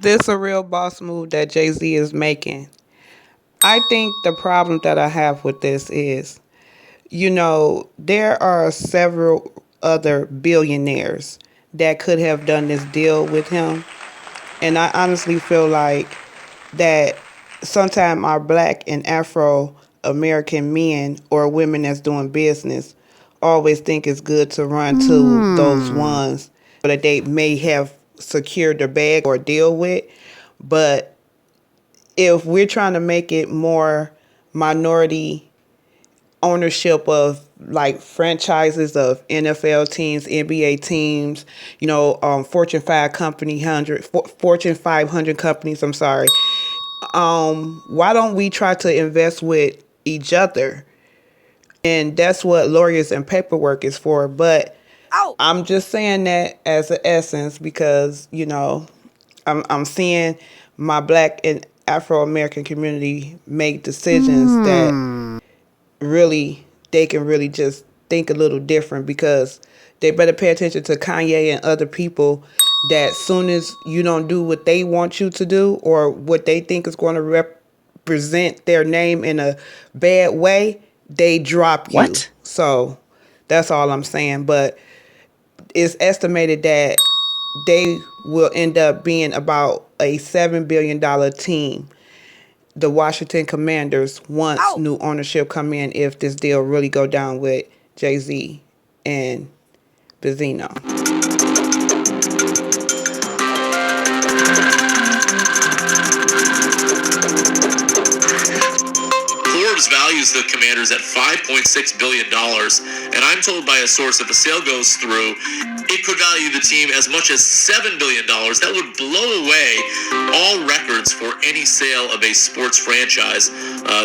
this a real boss move that Jay-Z is making? I think the problem that I have with this is, there are several other billionaires that could have done this deal with him. And I honestly feel like that sometimes our black and Afro American men or women that's doing business always think it's good to run to those ones that they may have secured their bag or deal with. But if we're trying to make it more minority ownership of like franchises of NFL teams, NBA teams, Fortune 500 companies, I'm sorry. Why don't we try to invest with each other? And that's what lawyers and paperwork is for. But I'm just saying that as an essence because, I'm seeing my black and Afro-American community make decisions that really, they can really just think a little different because they better pay attention to Kanye and other people that soon as you don't do what they want you to do or what they think is going to represent their name in a bad way, they drop you. What? So that's all I'm saying. But it's estimated that they will end up being about a $7 billion team, the Washington Commanders, once new ownership come in, if this deal really go down with Jay-Z and Bezo. Forbes values the Commanders at $5.6 billion, and I'm told by a source if the sale goes through, it could value the team as much as $7 billion. That would blow away all records for any sale of a sports franchise.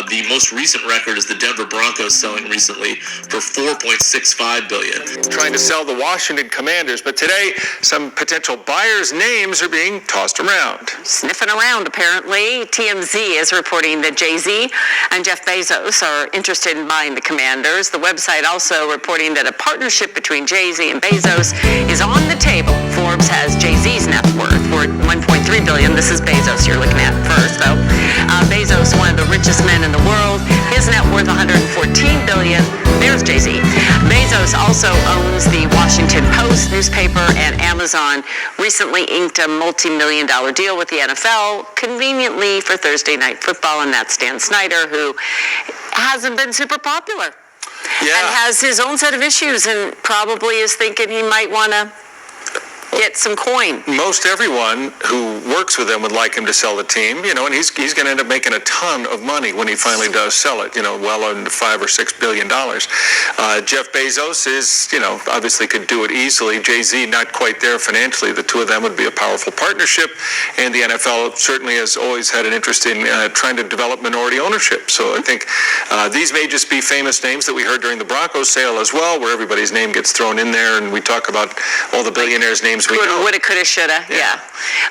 The most recent record is the Denver Broncos selling recently for $4.65 billion. Trying to sell the Washington Commanders, but today some potential buyers' names are being tossed around. Sniffing around, apparently. TMZ is reporting that Jay-Z and Jeff Bezos are interested in buying the Commanders. The website also reporting that a partnership between Jay-Z and Bezos is on the table. Forbes has Jay-Z's net worth for $1.3 billion. This is Bezos you're looking at first, though. Bezos, one of the richest men in the world. His net worth $114 billion. There's Jay-Z. Bezos also owns the Washington Post newspaper, and Amazon recently inked a multi-million-dollar deal with the NFL, conveniently for Thursday Night Football, and that's Dan Snyder, who hasn't been super popular. Yeah. And has his own set of issues and probably is thinking he might want to get some coin. Most everyone who works with him would like him to sell the team, and he's going to end up making a ton of money when he finally does sell it, well under $5 or $6 billion. Jeff Bezos is, obviously could do it easily. Jay-Z not quite there financially. The two of them would be a powerful partnership, and the NFL certainly has always had an interest in trying to develop minority ownership. So I think these may just be famous names that we heard during the Broncos sale as well, where everybody's name gets thrown in there, and we talk about all the billionaires' names we know. Woulda, coulda, shoulda, yeah.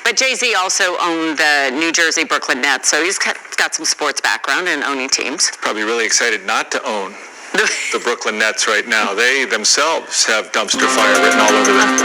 But Jay-Z also owned the New Jersey Brooklyn Nets, so he's got some sports background in owning teams. Probably really excited not to own the Brooklyn Nets right now. They themselves have dumpster fire written all over them.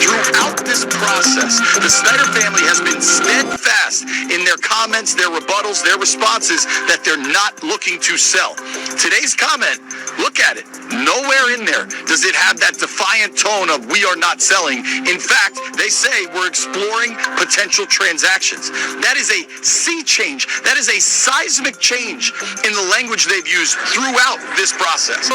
Throughout this process, the Snyder family has been steadfast in their comments, their rebuttals, their responses that they're not looking to sell. Today's comment, look at it. Nowhere in there does it have that defiant tone of "we are not selling." In fact, they say we're exploring potential transactions. That is a sea change. That is a seismic change in the language they've used throughout this process.